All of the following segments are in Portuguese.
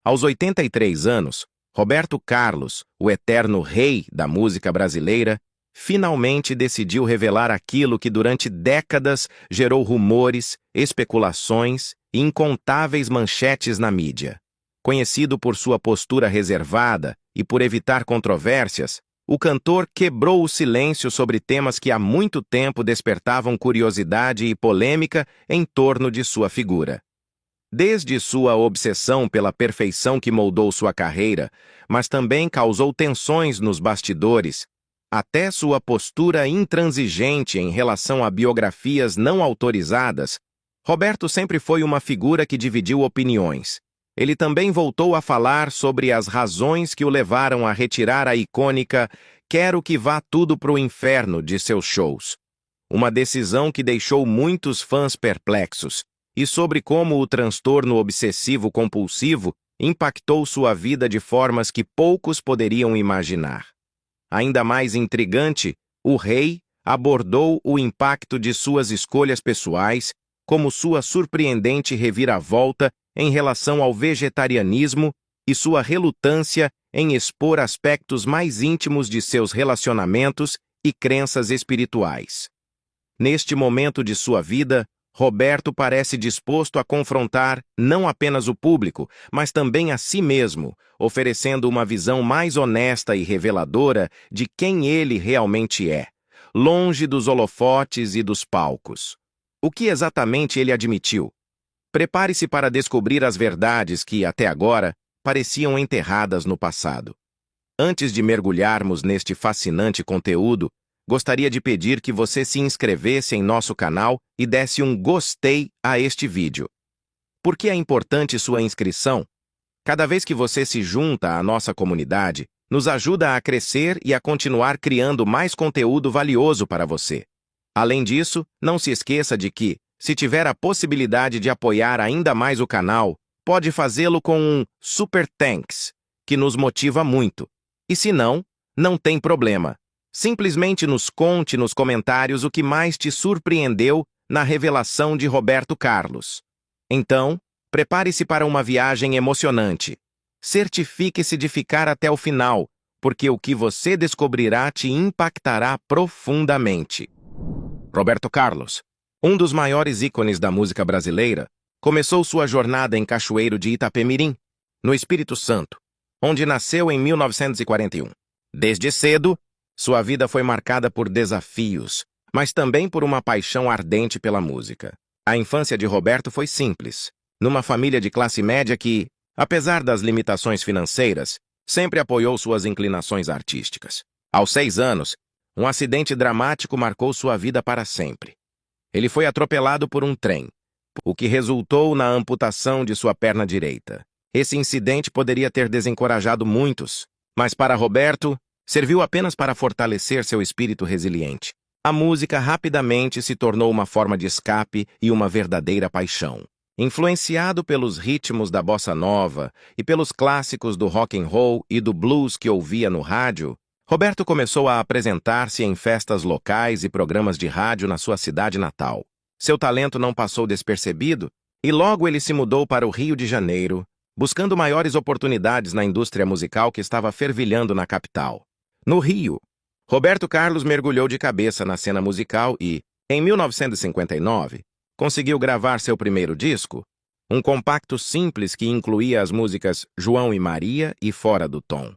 Aos 83 anos, Roberto Carlos, o eterno rei da música brasileira, finalmente decidiu revelar aquilo que durante décadas gerou rumores, especulações e incontáveis manchetes na mídia. Conhecido por sua postura reservada e por evitar controvérsias, o cantor quebrou o silêncio sobre temas que há muito tempo despertavam curiosidade e polêmica em torno de sua figura. Desde sua obsessão pela perfeição que moldou sua carreira, mas também causou tensões nos bastidores, até sua postura intransigente em relação a biografias não autorizadas, Roberto sempre foi uma figura que dividiu opiniões. Ele também voltou a falar sobre as razões que o levaram a retirar a icônica "Quero que vá tudo pro inferno" de seus shows. Uma decisão que deixou muitos fãs perplexos, e sobre como o transtorno obsessivo-compulsivo impactou sua vida de formas que poucos poderiam imaginar. Ainda mais intrigante, o rei abordou o impacto de suas escolhas pessoais, como sua surpreendente reviravolta em relação ao vegetarianismo e sua relutância em expor aspectos mais íntimos de seus relacionamentos e crenças espirituais. Neste momento de sua vida, Roberto parece disposto a confrontar não apenas o público, mas também a si mesmo, oferecendo uma visão mais honesta e reveladora de quem ele realmente é, longe dos holofotes e dos palcos. O que exatamente ele admitiu? Prepare-se para descobrir as verdades que, até agora, pareciam enterradas no passado. Antes de mergulharmos neste fascinante conteúdo, gostaria de pedir que você se inscrevesse em nosso canal e desse um gostei a este vídeo. Por que é importante sua inscrição? Cada vez que você se junta à nossa comunidade, nos ajuda a crescer e a continuar criando mais conteúdo valioso para você. Além disso, não se esqueça de que, se tiver a possibilidade de apoiar ainda mais o canal, pode fazê-lo com um Super Thanks, que nos motiva muito. E se não, não tem problema. Simplesmente nos conte nos comentários o que mais te surpreendeu na revelação de Roberto Carlos. Então, prepare-se para uma viagem emocionante. Certifique-se de ficar até o final, porque o que você descobrirá te impactará profundamente. Roberto Carlos, um dos maiores ícones da música brasileira, começou sua jornada em Cachoeiro de Itapemirim, no Espírito Santo, onde nasceu em 1941. Desde cedo, sua vida foi marcada por desafios, mas também por uma paixão ardente pela música. A infância de Roberto foi simples, numa família de classe média que, apesar das limitações financeiras, sempre apoiou suas inclinações artísticas. Aos 6 anos, um acidente dramático marcou sua vida para sempre. Ele foi atropelado por um trem, o que resultou na amputação de sua perna direita. Esse incidente poderia ter desencorajado muitos, mas para Roberto, serviu apenas para fortalecer seu espírito resiliente. A música rapidamente se tornou uma forma de escape e uma verdadeira paixão. Influenciado pelos ritmos da bossa nova e pelos clássicos do rock and roll e do blues que ouvia no rádio, Roberto começou a apresentar-se em festas locais e programas de rádio na sua cidade natal. Seu talento não passou despercebido e logo ele se mudou para o Rio de Janeiro, buscando maiores oportunidades na indústria musical que estava fervilhando na capital. No Rio, Roberto Carlos mergulhou de cabeça na cena musical e, em 1959, conseguiu gravar seu primeiro disco, um compacto simples que incluía as músicas João e Maria e Fora do Tom.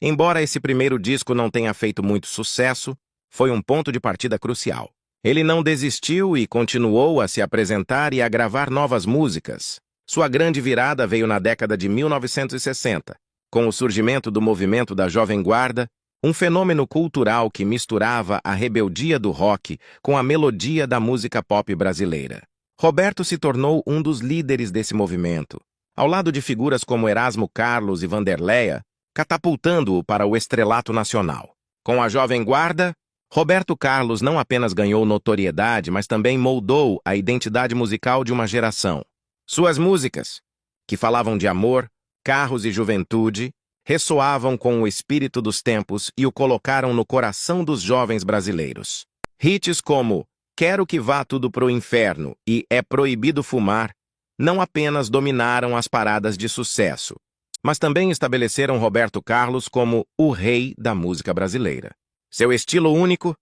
Embora esse primeiro disco não tenha feito muito sucesso, foi um ponto de partida crucial. Ele não desistiu e continuou a se apresentar e a gravar novas músicas. Sua grande virada veio na década de 1960, com o surgimento do movimento da Jovem Guarda, um fenômeno cultural que misturava a rebeldia do rock com a melodia da música pop brasileira. Roberto se tornou um dos líderes desse movimento, ao lado de figuras como Erasmo Carlos e Vanderleia, catapultando-o para o estrelato nacional. Com a Jovem Guarda, Roberto Carlos não apenas ganhou notoriedade, mas também moldou a identidade musical de uma geração. Suas músicas, que falavam de amor, carros e juventude, ressoavam com o espírito dos tempos e o colocaram no coração dos jovens brasileiros. Hits como Quero que vá tudo pro inferno e É proibido fumar não apenas dominaram as paradas de sucesso, mas também estabeleceram Roberto Carlos como o rei da música brasileira. Seu estilo único,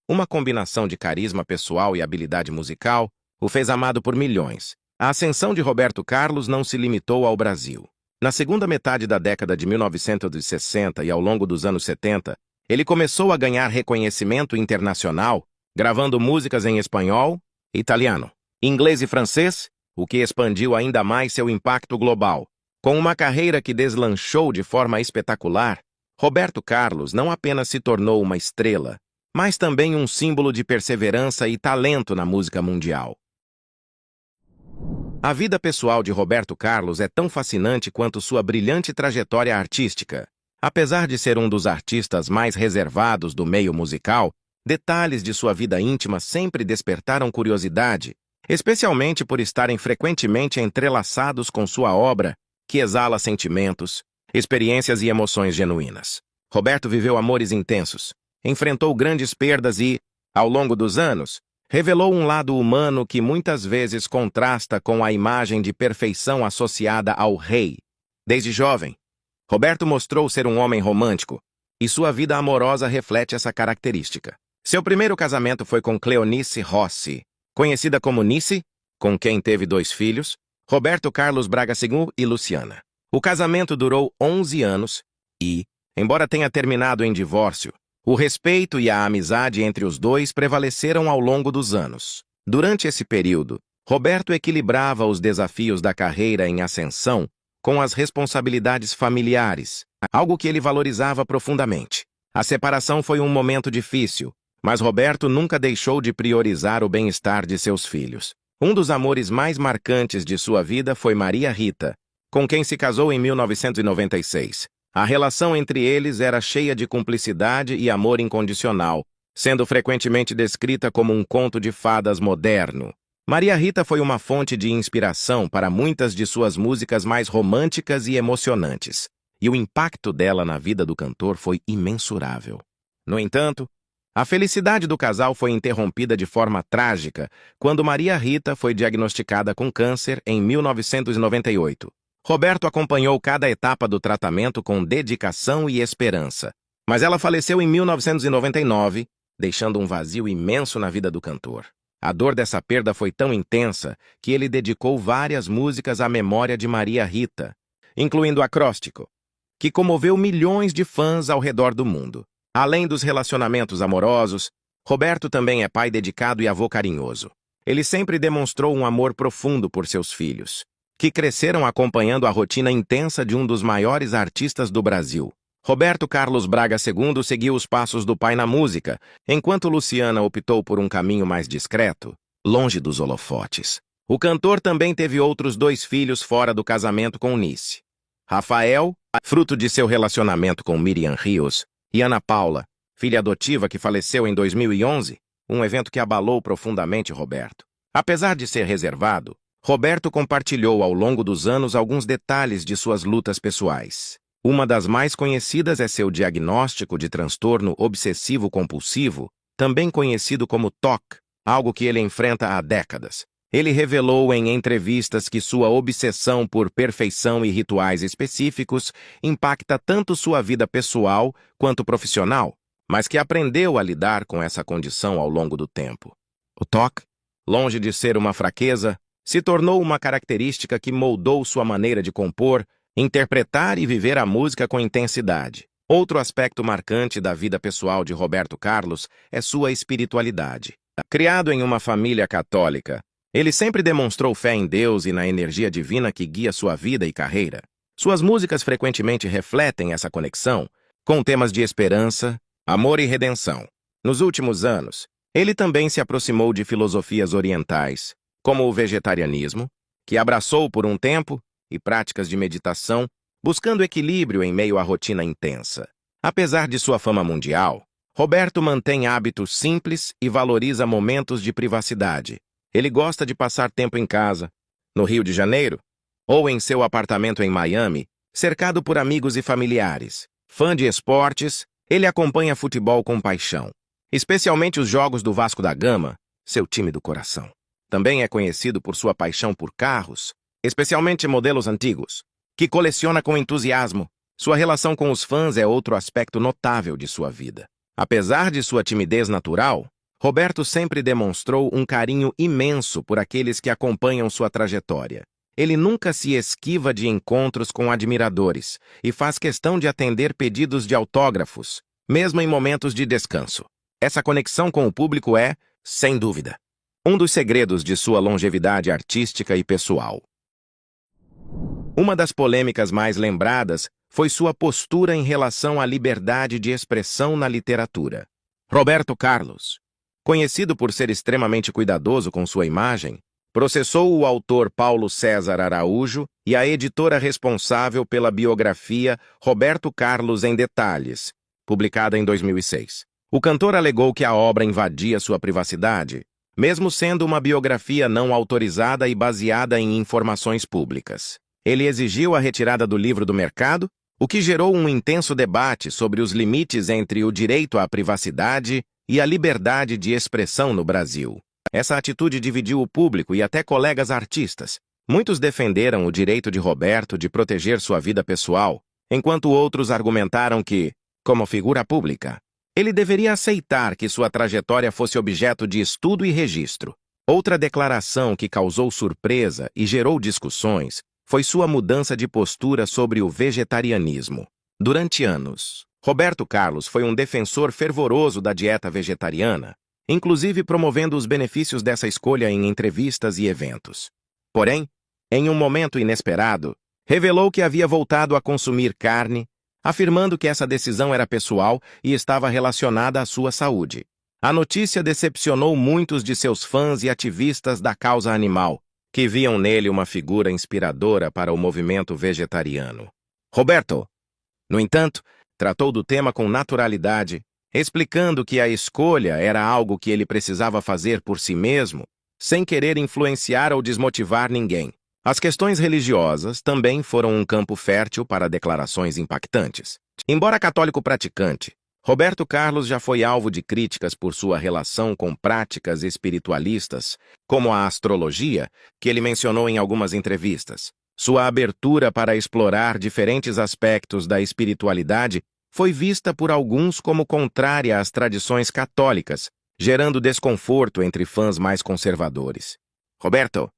uma combinação de carisma pessoal e habilidade musical, o fez amado por milhões. A ascensão de Roberto Carlos não se limitou ao Brasil. Na segunda metade da década de 1960 e ao longo dos anos 70, ele começou a ganhar reconhecimento internacional, gravando músicas em espanhol, italiano, inglês e francês, o que expandiu ainda mais seu impacto global. Com uma carreira que deslanchou de forma espetacular, Roberto Carlos não apenas se tornou uma estrela, mas também um símbolo de perseverança e talento na música mundial. A vida pessoal de Roberto Carlos é tão fascinante quanto sua brilhante trajetória artística. Apesar de ser um dos artistas mais reservados do meio musical, detalhes de sua vida íntima sempre despertaram curiosidade, especialmente por estarem frequentemente entrelaçados com sua obra, que exala sentimentos, experiências e emoções genuínas. Roberto viveu amores intensos, enfrentou grandes perdas e, ao longo dos anos, revelou um lado humano que muitas vezes contrasta com a imagem de perfeição associada ao rei. Desde jovem, Roberto mostrou ser um homem romântico, e sua vida amorosa reflete essa característica. Seu primeiro casamento foi com Cleonice Rossi, conhecida como Nice, com quem teve 2 filhos, Roberto Carlos Braga II e Luciana. O casamento durou 11 anos e, embora tenha terminado em divórcio, o respeito e a amizade entre os dois prevaleceram ao longo dos anos. Durante esse período, Roberto equilibrava os desafios da carreira em ascensão com as responsabilidades familiares, algo que ele valorizava profundamente. A separação foi um momento difícil, mas Roberto nunca deixou de priorizar o bem-estar de seus filhos. Um dos amores mais marcantes de sua vida foi Maria Rita, com quem se casou em 1996. A relação entre eles era cheia de cumplicidade e amor incondicional, sendo frequentemente descrita como um conto de fadas moderno. Maria Rita foi uma fonte de inspiração para muitas de suas músicas mais românticas e emocionantes, e o impacto dela na vida do cantor foi imensurável. No entanto, a felicidade do casal foi interrompida de forma trágica quando Maria Rita foi diagnosticada com câncer em 1998. Roberto acompanhou cada etapa do tratamento com dedicação e esperança, mas ela faleceu em 1999, deixando um vazio imenso na vida do cantor. A dor dessa perda foi tão intensa que ele dedicou várias músicas à memória de Maria Rita, incluindo Acróstico, que comoveu milhões de fãs ao redor do mundo. Além dos relacionamentos amorosos, Roberto também é pai dedicado e avô carinhoso. Ele sempre demonstrou um amor profundo por seus filhos, que cresceram acompanhando a rotina intensa de um dos maiores artistas do Brasil. Roberto Carlos Braga II seguiu os passos do pai na música, enquanto Luciana optou por um caminho mais discreto, longe dos holofotes. O cantor também teve outros 2 filhos fora do casamento com Nice. Rafael, fruto de seu relacionamento com Miriam Rios, e Ana Paula, filha adotiva que faleceu em 2011, um evento que abalou profundamente Roberto. Apesar de ser reservado, Roberto compartilhou ao longo dos anos alguns detalhes de suas lutas pessoais. Uma das mais conhecidas é seu diagnóstico de transtorno obsessivo-compulsivo, também conhecido como TOC, algo que ele enfrenta há décadas. Ele revelou em entrevistas que sua obsessão por perfeição e rituais específicos impacta tanto sua vida pessoal quanto profissional, mas que aprendeu a lidar com essa condição ao longo do tempo. O TOC, longe de ser uma fraqueza, se tornou uma característica que moldou sua maneira de compor, interpretar e viver a música com intensidade. Outro aspecto marcante da vida pessoal de Roberto Carlos é sua espiritualidade. Criado em uma família católica, ele sempre demonstrou fé em Deus e na energia divina que guia sua vida e carreira. Suas músicas frequentemente refletem essa conexão, com temas de esperança, amor e redenção. Nos últimos anos, ele também se aproximou de filosofias orientais, como o vegetarianismo, que abraçou por um tempo, e práticas de meditação, buscando equilíbrio em meio à rotina intensa. Apesar de sua fama mundial, Roberto mantém hábitos simples e valoriza momentos de privacidade. Ele gosta de passar tempo em casa, no Rio de Janeiro, ou em seu apartamento em Miami, cercado por amigos e familiares. Fã de esportes, ele acompanha futebol com paixão, especialmente os jogos do Vasco da Gama, seu time do coração. Também é conhecido por sua paixão por carros, especialmente modelos antigos. que coleciona com entusiasmo. Sua relação com os fãs é outro aspecto notável de sua vida. Apesar de sua timidez natural, Roberto sempre demonstrou um carinho imenso por aqueles que acompanham sua trajetória. Ele nunca se esquiva de encontros com admiradores e faz questão de atender pedidos de autógrafos, mesmo em momentos de descanso. Essa conexão com o público é, sem dúvida, um dos segredos de sua longevidade artística e pessoal. Uma das polêmicas mais lembradas foi sua postura em relação à liberdade de expressão na literatura. Roberto Carlos, conhecido por ser extremamente cuidadoso com sua imagem, processou o autor Paulo César Araújo e a editora responsável pela biografia Roberto Carlos em Detalhes, publicada em 2006. O cantor alegou que a obra invadia sua privacidade, mesmo sendo uma biografia não autorizada e baseada em informações públicas. Ele exigiu a retirada do livro do mercado, o que gerou um intenso debate sobre os limites entre o direito à privacidade e a liberdade de expressão no Brasil. Essa atitude dividiu o público e até colegas artistas. Muitos defenderam o direito de Roberto de proteger sua vida pessoal, enquanto outros argumentaram que, como figura pública, ele deveria aceitar que sua trajetória fosse objeto de estudo e registro. Outra declaração que causou surpresa e gerou discussões foi sua mudança de postura sobre o vegetarianismo. Durante anos, Roberto Carlos foi um defensor fervoroso da dieta vegetariana, inclusive promovendo os benefícios dessa escolha em entrevistas e eventos. Porém, em um momento inesperado, revelou que havia voltado a consumir carne, afirmando que essa decisão era pessoal e estava relacionada à sua saúde. A notícia decepcionou muitos de seus fãs e ativistas da causa animal, que viam nele uma figura inspiradora para o movimento vegetariano. Roberto, no entanto, tratou do tema com naturalidade, explicando que a escolha era algo que ele precisava fazer por si mesmo, sem querer influenciar ou desmotivar ninguém. As questões religiosas também foram um campo fértil para declarações impactantes. Embora católico praticante, Roberto Carlos já foi alvo de críticas por sua relação com práticas espiritualistas, como a astrologia, que ele mencionou em algumas entrevistas. Sua abertura para explorar diferentes aspectos da espiritualidade foi vista por alguns como contrária às tradições católicas, gerando desconforto entre fãs mais conservadores. Roberto,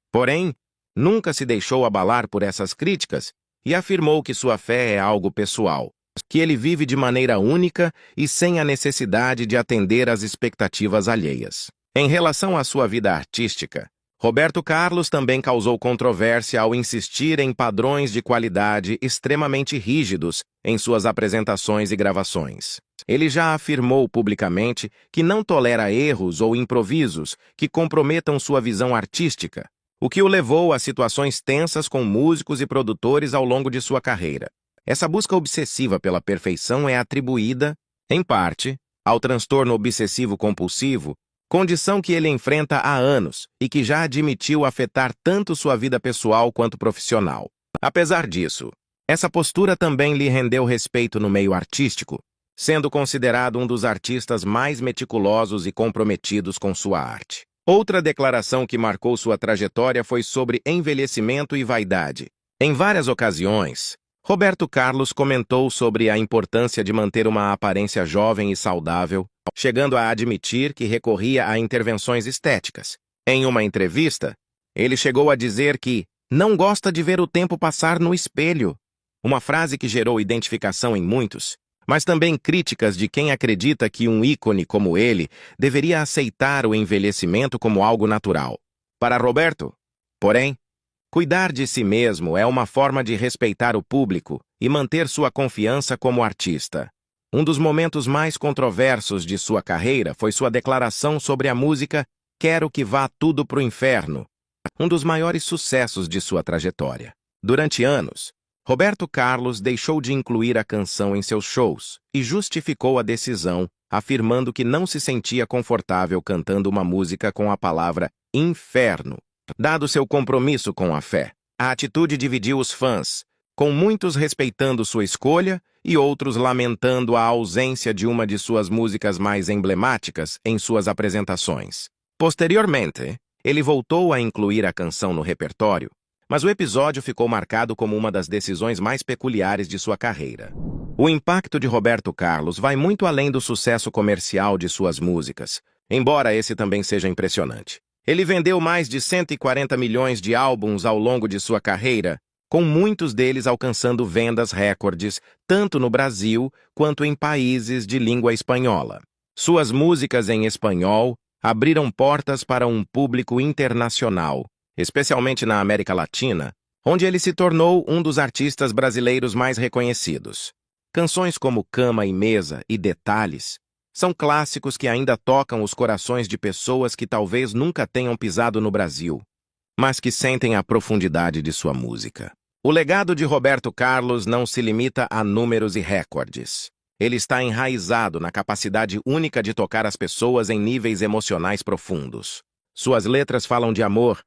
porém, nunca se deixou abalar por essas críticas e afirmou que sua fé é algo pessoal, que ele vive de maneira única e sem a necessidade de atender às expectativas alheias. Em relação à sua vida artística, Roberto Carlos também causou controvérsia ao insistir em padrões de qualidade extremamente rígidos em suas apresentações e gravações. Ele já afirmou publicamente que não tolera erros ou improvisos que comprometam sua visão artística, o que o levou a situações tensas com músicos e produtores ao longo de sua carreira. Essa busca obsessiva pela perfeição é atribuída, em parte, ao transtorno obsessivo-compulsivo, condição que ele enfrenta há anos e que já admitiu afetar tanto sua vida pessoal quanto profissional. Apesar disso, essa postura também lhe rendeu respeito no meio artístico, sendo considerado um dos artistas mais meticulosos e comprometidos com sua arte. Outra declaração que marcou sua trajetória foi sobre envelhecimento e vaidade. Em várias ocasiões, Roberto Carlos comentou sobre a importância de manter uma aparência jovem e saudável, chegando a admitir que recorria a intervenções estéticas. Em uma entrevista, ele chegou a dizer que não gosta de ver o tempo passar no espelho, uma frase que gerou identificação em muitos, mas também críticas de quem acredita que um ícone como ele deveria aceitar o envelhecimento como algo natural. Para Roberto, porém, cuidar de si mesmo é uma forma de respeitar o público e manter sua confiança como artista. Um dos momentos mais controversos de sua carreira foi sua declaração sobre a música Quero que Vá Tudo pro Inferno, um dos maiores sucessos de sua trajetória. Durante anos, Roberto Carlos deixou de incluir a canção em seus shows e justificou a decisão, afirmando que não se sentia confortável cantando uma música com a palavra inferno. Dado seu compromisso com a fé, a atitude dividiu os fãs, com muitos respeitando sua escolha e outros lamentando a ausência de uma de suas músicas mais emblemáticas em suas apresentações. Posteriormente, ele voltou a incluir a canção no repertório, mas o episódio ficou marcado como uma das decisões mais peculiares de sua carreira. O impacto de Roberto Carlos vai muito além do sucesso comercial de suas músicas, embora esse também seja impressionante. Ele vendeu mais de 140 milhões de álbuns ao longo de sua carreira, com muitos deles alcançando vendas recordes, tanto no Brasil quanto em países de língua espanhola. Suas músicas em espanhol abriram portas para um público internacional, especialmente na América Latina, onde ele se tornou um dos artistas brasileiros mais reconhecidos. Canções como Cama e Mesa e Detalhes são clássicos que ainda tocam os corações de pessoas que talvez nunca tenham pisado no Brasil, mas que sentem a profundidade de sua música. O legado de Roberto Carlos não se limita a números e recordes. Ele está enraizado na capacidade única de tocar as pessoas em níveis emocionais profundos. Suas letras falam de amor,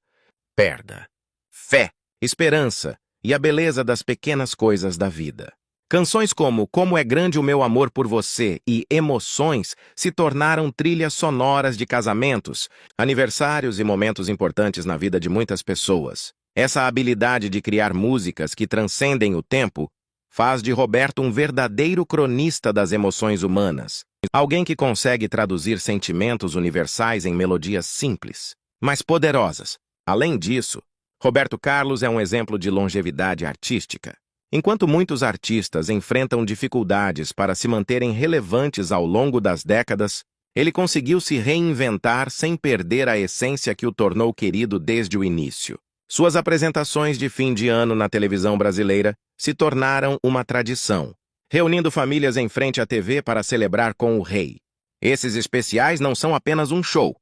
perda, fé, esperança e a beleza das pequenas coisas da vida. Canções como Como é Grande o Meu Amor por Você e Emoções se tornaram trilhas sonoras de casamentos, aniversários e momentos importantes na vida de muitas pessoas. Essa habilidade de criar músicas que transcendem o tempo faz de Roberto um verdadeiro cronista das emoções humanas, alguém que consegue traduzir sentimentos universais em melodias simples, mas poderosas. Além disso, Roberto Carlos é um exemplo de longevidade artística. Enquanto muitos artistas enfrentam dificuldades para se manterem relevantes ao longo das décadas, ele conseguiu se reinventar sem perder a essência que o tornou querido desde o início. Suas apresentações de fim de ano na televisão brasileira se tornaram uma tradição, reunindo famílias em frente à TV para celebrar com o rei. Esses especiais não são apenas um show,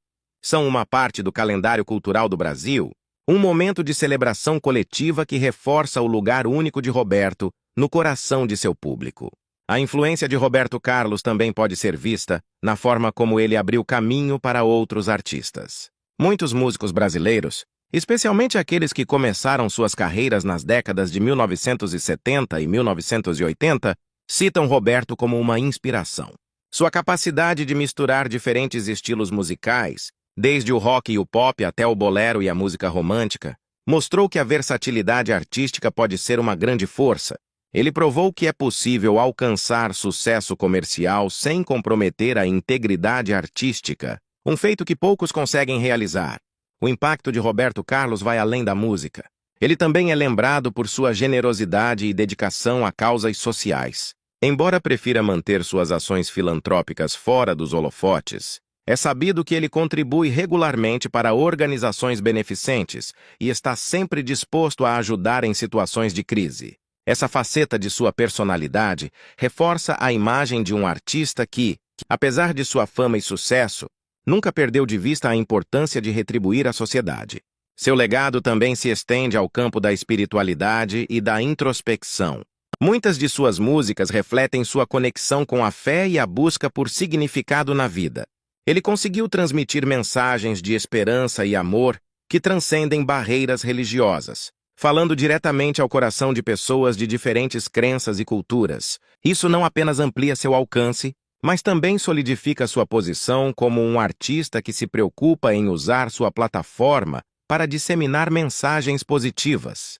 são uma parte do calendário cultural do Brasil, um momento de celebração coletiva que reforça o lugar único de Roberto no coração de seu público. A influência de Roberto Carlos também pode ser vista na forma como ele abriu caminho para outros artistas. Muitos músicos brasileiros, especialmente aqueles que começaram suas carreiras nas décadas de 1970 e 1980, citam Roberto como uma inspiração. Sua capacidade de misturar diferentes estilos musicais, desde o rock e o pop até o bolero e a música romântica, mostrou que a versatilidade artística pode ser uma grande força. Ele provou que é possível alcançar sucesso comercial sem comprometer a integridade artística, um feito que poucos conseguem realizar. O impacto de Roberto Carlos vai além da música. Ele também é lembrado por sua generosidade e dedicação a causas sociais. Embora prefira manter suas ações filantrópicas fora dos holofotes, é sabido que ele contribui regularmente para organizações beneficentes e está sempre disposto a ajudar em situações de crise. Essa faceta de sua personalidade reforça a imagem de um artista que, apesar de sua fama e sucesso, nunca perdeu de vista a importância de retribuir à sociedade. Seu legado também se estende ao campo da espiritualidade e da introspecção. Muitas de suas músicas refletem sua conexão com a fé e a busca por significado na vida. Ele conseguiu transmitir mensagens de esperança e amor que transcendem barreiras religiosas, falando diretamente ao coração de pessoas de diferentes crenças e culturas. Isso não apenas amplia seu alcance, mas também solidifica sua posição como um artista que se preocupa em usar sua plataforma para disseminar mensagens positivas.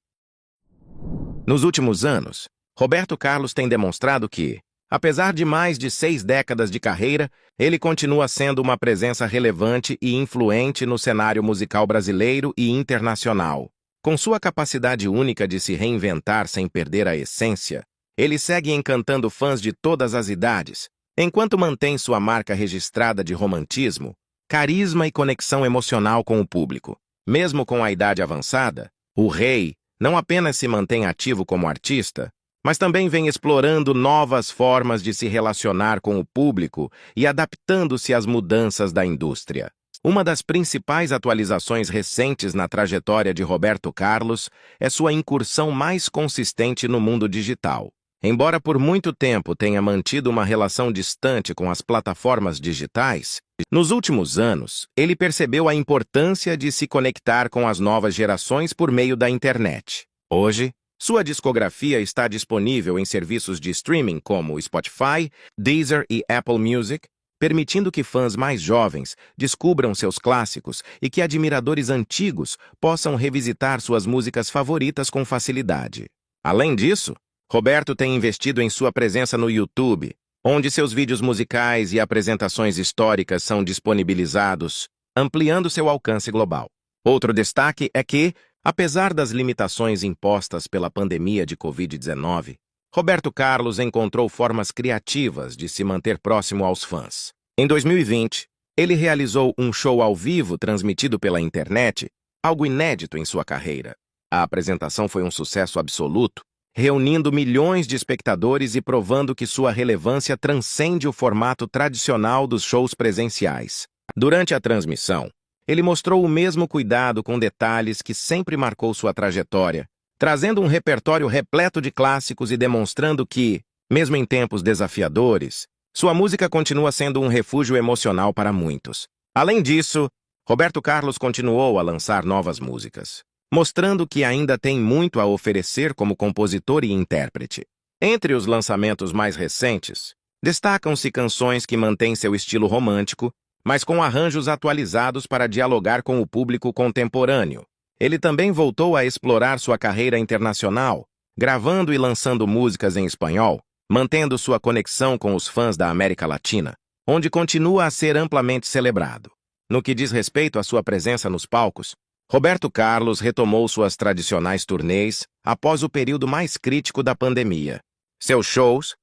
Nos últimos anos, Roberto Carlos tem demonstrado que, apesar de mais de 6 décadas de carreira, ele continua sendo uma presença relevante e influente no cenário musical brasileiro e internacional. Com sua capacidade única de se reinventar sem perder a essência, ele segue encantando fãs de todas as idades, enquanto mantém sua marca registrada de romantismo, carisma e conexão emocional com o público. Mesmo com a idade avançada, o rei não apenas se mantém ativo como artista, mas também vem explorando novas formas de se relacionar com o público e adaptando-se às mudanças da indústria. Uma das principais atualizações recentes na trajetória de Roberto Carlos é sua incursão mais consistente no mundo digital. Embora por muito tempo tenha mantido uma relação distante com as plataformas digitais, nos últimos anos, ele percebeu a importância de se conectar com as novas gerações por meio da internet. Hoje, sua discografia está disponível em serviços de streaming como Spotify, Deezer e Apple Music, permitindo que fãs mais jovens descubram seus clássicos e que admiradores antigos possam revisitar suas músicas favoritas com facilidade. Além disso, Roberto tem investido em sua presença no YouTube, onde seus vídeos musicais e apresentações históricas são disponibilizados, ampliando seu alcance global. Outro destaque é que, apesar das limitações impostas pela pandemia de Covid-19, Roberto Carlos encontrou formas criativas de se manter próximo aos fãs. Em 2020, ele realizou um show ao vivo transmitido pela internet, algo inédito em sua carreira. A apresentação foi um sucesso absoluto, reunindo milhões de espectadores e provando que sua relevância transcende o formato tradicional dos shows presenciais. Durante a transmissão, ele mostrou o mesmo cuidado com detalhes que sempre marcou sua trajetória, trazendo um repertório repleto de clássicos e demonstrando que, mesmo em tempos desafiadores, sua música continua sendo um refúgio emocional para muitos. Além disso, Roberto Carlos continuou a lançar novas músicas, mostrando que ainda tem muito a oferecer como compositor e intérprete. Entre os lançamentos mais recentes, destacam-se canções que mantêm seu estilo romântico, mas com arranjos atualizados para dialogar com o público contemporâneo. Ele também voltou a explorar sua carreira internacional, gravando e lançando músicas em espanhol, mantendo sua conexão com os fãs da América Latina, onde continua a ser amplamente celebrado. No que diz respeito à sua presença nos palcos, Roberto Carlos retomou suas tradicionais turnês após o período mais crítico da pandemia. Seus shows,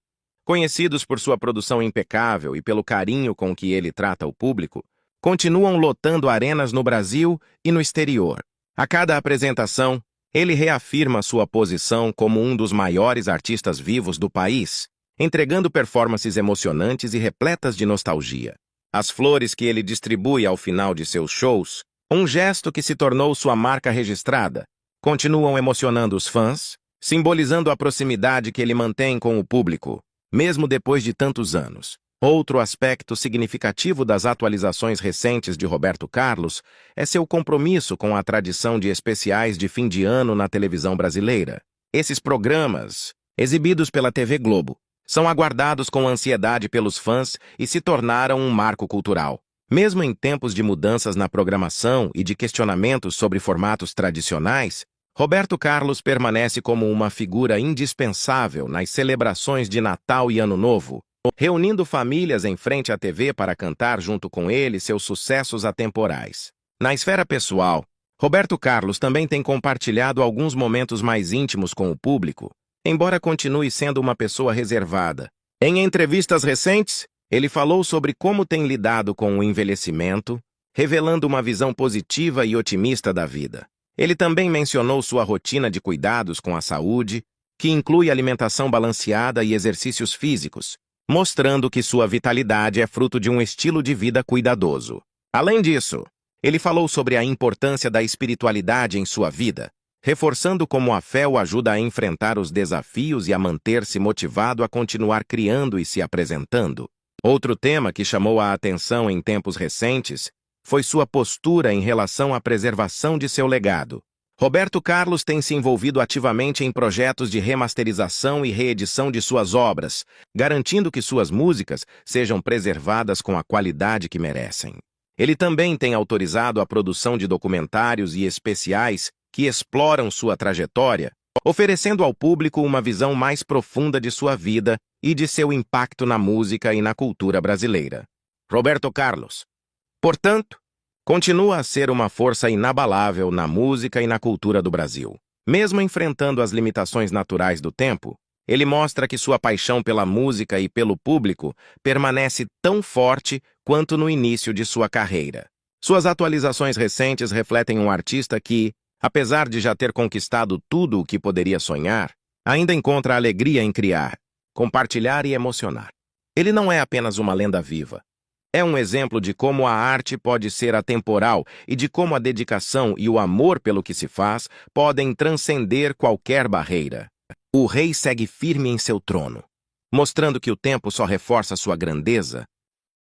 conhecidos por sua produção impecável e pelo carinho com que ele trata o público, continuam lotando arenas no Brasil e no exterior. A cada apresentação, ele reafirma sua posição como um dos maiores artistas vivos do país, entregando performances emocionantes e repletas de nostalgia. As flores que ele distribui ao final de seus shows, um gesto que se tornou sua marca registrada, continuam emocionando os fãs, simbolizando a proximidade que ele mantém com o público, mesmo depois de tantos anos. Outro aspecto significativo das atualizações recentes de Roberto Carlos é seu compromisso com a tradição de especiais de fim de ano na televisão brasileira. Esses programas, exibidos pela TV Globo, são aguardados com ansiedade pelos fãs e se tornaram um marco cultural. Mesmo em tempos de mudanças na programação e de questionamentos sobre formatos tradicionais, Roberto Carlos permanece como uma figura indispensável nas celebrações de Natal e Ano Novo, reunindo famílias em frente à TV para cantar junto com ele seus sucessos atemporais. Na esfera pessoal, Roberto Carlos também tem compartilhado alguns momentos mais íntimos com o público, embora continue sendo uma pessoa reservada. Em entrevistas recentes, ele falou sobre como tem lidado com o envelhecimento, revelando uma visão positiva e otimista da vida. Ele também mencionou sua rotina de cuidados com a saúde, que inclui alimentação balanceada e exercícios físicos, mostrando que sua vitalidade é fruto de um estilo de vida cuidadoso. Além disso, ele falou sobre a importância da espiritualidade em sua vida, reforçando como a fé o ajuda a enfrentar os desafios e a manter-se motivado a continuar criando e se apresentando. Outro tema que chamou a atenção em tempos recentes foi sua postura em relação à preservação de seu legado. Roberto Carlos tem se envolvido ativamente em projetos de remasterização e reedição de suas obras, garantindo que suas músicas sejam preservadas com a qualidade que merecem. Ele também tem autorizado a produção de documentários e especiais que exploram sua trajetória, oferecendo ao público uma visão mais profunda de sua vida e de seu impacto na música e na cultura brasileira. Roberto Carlos, portanto, continua a ser uma força inabalável na música e na cultura do Brasil. Mesmo enfrentando as limitações naturais do tempo, ele mostra que sua paixão pela música e pelo público permanece tão forte quanto no início de sua carreira. Suas atualizações recentes refletem um artista que, apesar de já ter conquistado tudo o que poderia sonhar, ainda encontra alegria em criar, compartilhar e emocionar. Ele não é apenas uma lenda viva. É um exemplo de como a arte pode ser atemporal e de como a dedicação e o amor pelo que se faz podem transcender qualquer barreira. O rei segue firme em seu trono, mostrando que o tempo só reforça sua grandeza